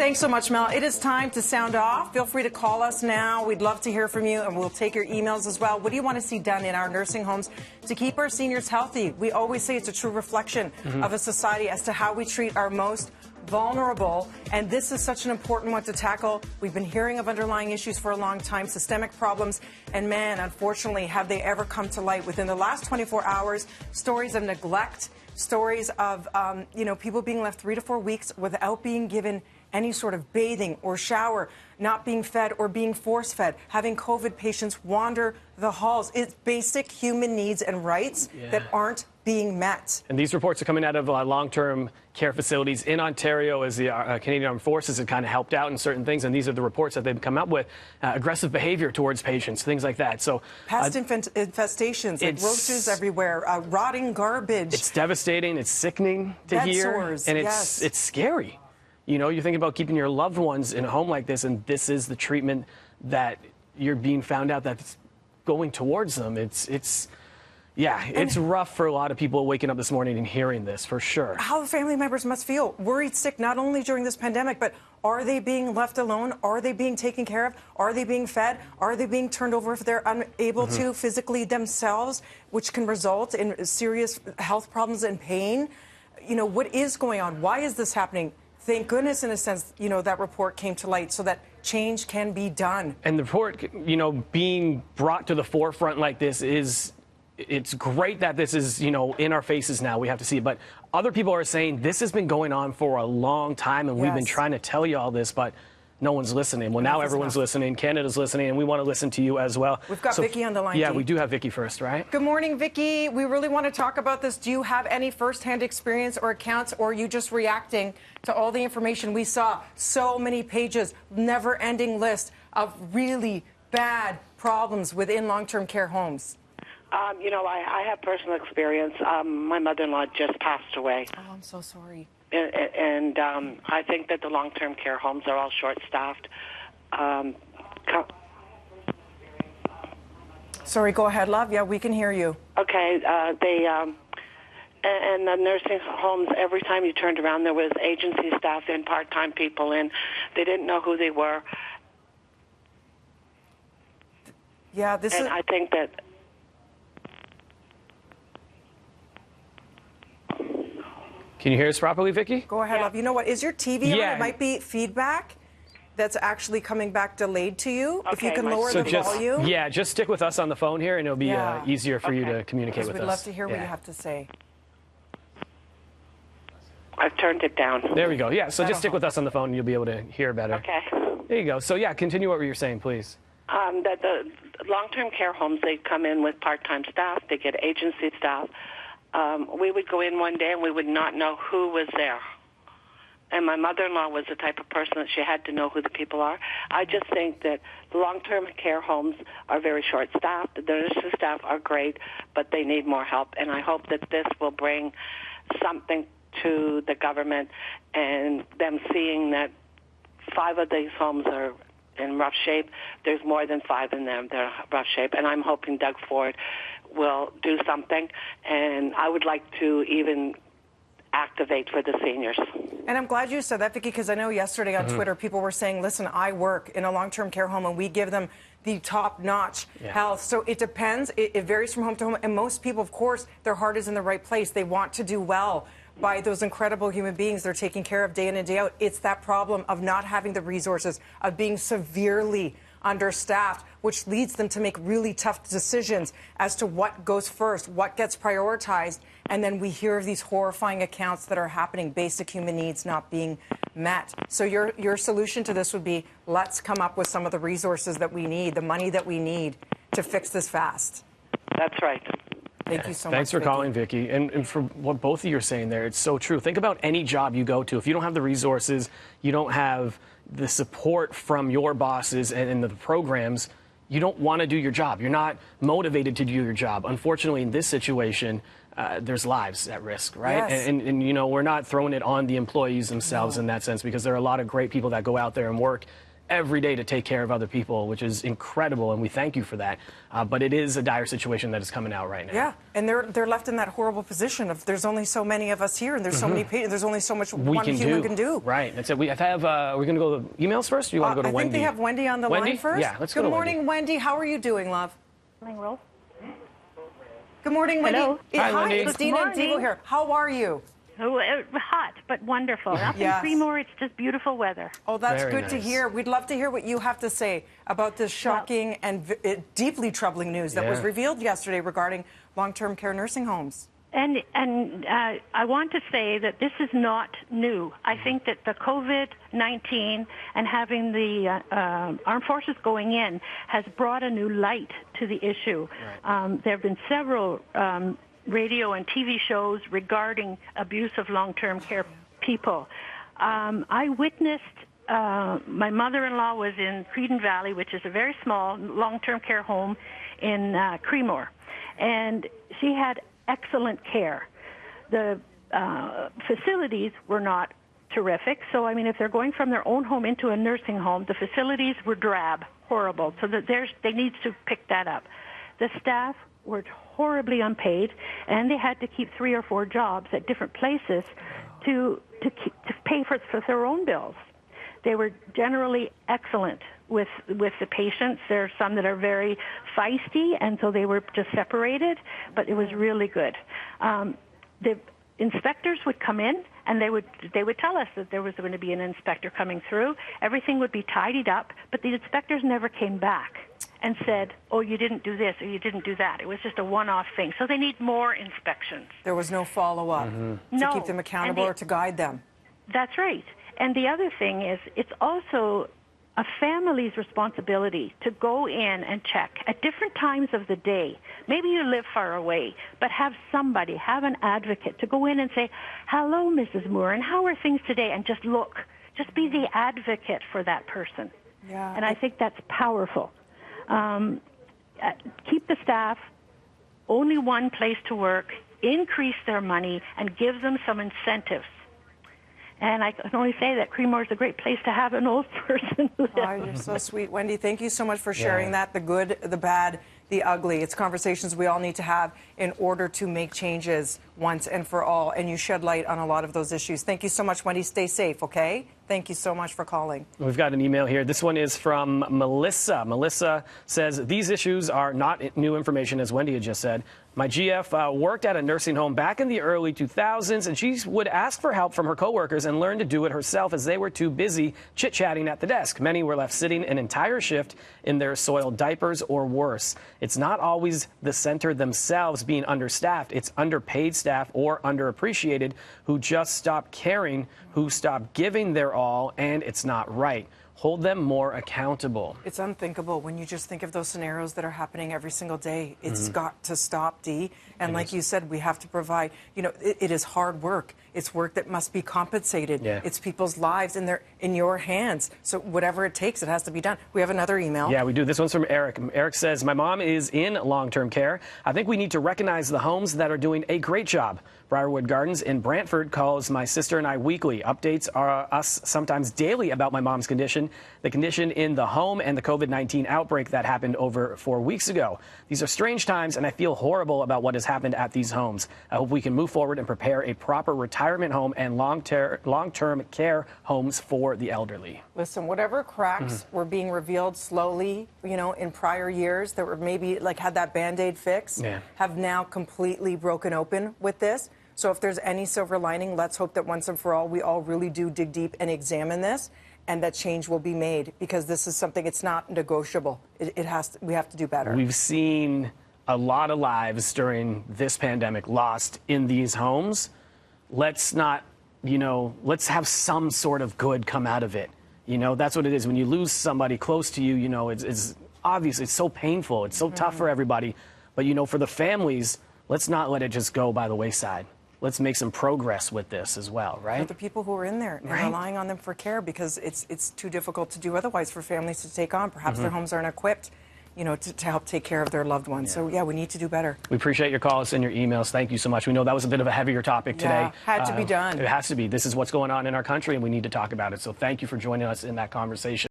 Thanks so much, Mel. It is time to sound off. Feel free to call us now. We'd love to hear from you, and we'll take your emails as well. What do you want to see done in our nursing homes to keep our seniors healthy? We always say it's a true reflection of a society as to how we treat our most vulnerable, and this is such an important one to tackle. We've been hearing of underlying issues for a long time, systemic problems, and man, unfortunately, have they ever come to light within the last 24 hours. Stories of neglect, stories of people being left 3 to 4 weeks without being given any sort of bathing or shower, not being fed or being force-fed, having COVID patients wander the halls. It's basic human needs and rights that aren't being met. And these reports are coming out of long-term care facilities in Ontario as the Canadian Armed Forces have kind of helped out in certain things. And these are the reports that they've come up with. Aggressive behavior towards patients, things like that. So pest infestations, like roaches everywhere, rotting garbage. It's devastating. It's sickening to hear. Sores, and it's scary. You know, you think about keeping your loved ones in a home like this, and this is the treatment that you're being found out that's going towards them. It's rough for a lot of people waking up this morning and hearing this, for sure. How family members must feel worried sick, not only during this pandemic, but are they being left alone? Are they being taken care of? Are they being fed? Are they being turned over if they're unable to physically themselves, which can result in serious health problems and pain? You know, what is going on? Why is this happening? Thank goodness, in a sense, that report came to light so that change can be done. And the report, being brought to the forefront like this it's great that this is, in our faces now. We have to see it. But other people are saying this has been going on for a long time, and we've been trying to tell you all this, but no one's listening. Well, now everyone's listening. Canada's listening, and we want to listen to you as well. We've got Vicky on the line. Yeah, we do have Vicky first, right? Good morning, Vicky. We really want to talk about this. Do you have any firsthand experience or accounts, or are you just reacting to all the information we saw? So many pages, never-ending list of really bad problems within long-term care homes. I have personal experience. My mother-in-law just passed away. Oh, I'm so sorry. And I think that the long-term care homes are all short-staffed. Sorry, go ahead, love. Yeah, we can hear you. Okay, and the nursing homes, every time you turned around, there was agency staff in, part-time people in. They didn't know who they were. Yeah, I think that... Can you hear us properly, Vicky? Go ahead, love. You know what? Is your TV on? It might be feedback that's actually coming back delayed to you. Okay, if you can lower the volume. Yeah, just stick with us on the phone here, and it'll be easier for you to communicate with us. We'd love to hear what you have to say. I've turned it down. There we go. Yeah, so just stick with us on the phone, and you'll be able to hear better. Okay. There you go. So, continue what you were saying, please. That the long-term care homes, they come in with part-time staff. They get agency staff. We would go in one day and we would not know who was there. And my mother-in-law was the type of person that she had to know who the people are. I just think that the long-term care homes are very short-staffed. The nursing staff are great, but they need more help. And I hope that this will bring something to the government and them seeing that 5 of these homes are in rough shape. There's more than 5 in them that are rough shape. And I'm hoping Doug Ford will do something, and I would like to even activate for the seniors. And I'm glad you said that, Vicki, because I know yesterday on Twitter people were saying, listen, I work in a long-term care home and we give them the top-notch health. So it depends. It varies from home to home. And most people, of course, their heart is in the right place. They want to do well by those incredible human beings they're taking care of day in and day out. It's that problem of not having the resources, of being severely understaffed, which leads them to make really tough decisions as to what goes first, what gets prioritized, and then we hear of these horrifying accounts that are happening, basic human needs not being met. So your solution to this would be, let's come up with some of the resources that we need, the money that we need to fix this fast. That's right. Thank you so much. Thanks for calling, Vicki. And for what both of you are saying there, it's so true. Think about any job you go to. If you don't have the resources, you don't have the support from your bosses and the programs, you don't want to do your job. You're not motivated to do your job. Unfortunately, in this situation, there's lives at risk, right? Yes. And we're not throwing it on the employees themselves in that sense, because there are a lot of great people that go out there and work every day to take care of other people, which is incredible, and we thank you for that. But it is a dire situation that is coming out right now. Yeah, and they're left in that horrible position of there's only so many of us here, and there's so many patients, there's only so much one human can do. Right. That's it. We're going to go to emails first, or you want to go to Wendy? I think they have Wendy on the line first. Yeah, let's go to Wendy. Good morning, Wendy. How are you doing, love? Morning, Rose. Good morning, Wendy. Hello. Hi, Wendy. It's Dina and Devo here. How are you? Oh, hot, but wonderful. Up in Creemore, it's just beautiful weather. Oh, that's Very good to nice. hear. We'd love to hear what you have to say about this shocking and deeply troubling news that was revealed yesterday regarding long-term care nursing homes. And I want to say that this is not new. I think that the COVID-19 and having the armed forces going in has brought a new light to the issue. Right. There have been several radio and TV shows regarding abuse of long-term care people. I witnessed, my mother-in-law was in Creden Valley, which is a very small long-term care home in Creemore, and she had excellent care. The facilities were not terrific, so I mean, if they're going from their own home into a nursing home, the facilities were drab, horrible, so that they need to pick that up. The staff were horribly unpaid, and they had to keep 3 or 4 jobs at different places to pay for their own bills. They were generally excellent with the patients. There are some that are very feisty, and so they were just separated, but it was really good. The inspectors would come in, and they would tell us that there was going to be an inspector coming through. Everything would be tidied up, but the inspectors never came back and said, oh, you didn't do this or you didn't do that. It was just a one-off thing. So they need more inspections. There was no follow-up to keep them accountable or to guide them. That's right. And the other thing is, it's also a family's responsibility to go in and check at different times of the day. Maybe you live far away, but have somebody, have an advocate to go in and say, hello, Mrs. Moore, and how are things today? And just look. Just be the advocate for that person. Yeah. And I think that's powerful. Keep the staff, only one place to work, increase their money, and give them some incentives. And I can only say that Creemore is a great place to have an old person live. Oh, you're so sweet, Wendy. Thank you so much for sharing that, the good, the bad, the ugly. It's conversations we all need to have in order to make changes once and for all, and you shed light on a lot of those issues. Thank you so much, Wendy. Stay safe, okay? Thank you so much for calling. We've got an email here. This one is from Melissa. Melissa says, these issues are not new information, as Wendy had just said. My GF worked at a nursing home back in the early 2000s, and she would ask for help from her coworkers and learn to do it herself as they were too busy chit-chatting at the desk. Many were left sitting an entire shift in their soiled diapers or worse. It's not always the center themselves being understaffed. It's underpaid staff or underappreciated who just stop caring, who stop giving their all, and it's not right. Hold them more accountable. It's unthinkable when you just think of those scenarios that are happening every single day. It's got to stop, Dee. And like you said, we have to provide, you know, it is hard work. It's work that must be compensated. Yeah. It's people's lives and they're in your hands. So whatever it takes, it has to be done. We have another email. Yeah, we do. This one's from Eric. Eric says, my mom is in long-term care. I think we need to recognize the homes that are doing a great job. Briarwood Gardens in Brantford calls my sister and I weekly. Updates are us sometimes daily about my mom's condition, the condition in the home, and the COVID-19 outbreak that happened over 4 weeks ago. These are strange times, and I feel horrible about what has happened at these homes. I hope we can move forward and prepare a proper retirement home and long-term care homes for the elderly. Listen, whatever cracks were being revealed slowly, you know, in prior years that were maybe like had that Band-Aid fix, have now completely broken open with this. So if there's any silver lining, let's hope that once and for all, we all really do dig deep and examine this, and that change will be made, because this is something, it's not negotiable. We have to do better. We've seen a lot of lives during this pandemic lost in these homes. Let's not, you know, let's have some sort of good come out of it. You know, that's what it is. When you lose somebody close to you, you know, it's obviously it's so painful. It's so tough for everybody. But, you know, for the families, let's not let it just go by the wayside. Let's make some progress with this as well, right? For the people who are in there and relying on them for care, because it's too difficult to do otherwise for families to take on. Perhaps their homes aren't equipped, you know, to help take care of their loved ones. So, yeah, we need to do better. We appreciate your calls and your emails. Thank you so much. We know that was a bit of a heavier topic today. Had to be done. It has to be. This is what's going on in our country, and we need to talk about it. So thank you for joining us in that conversation.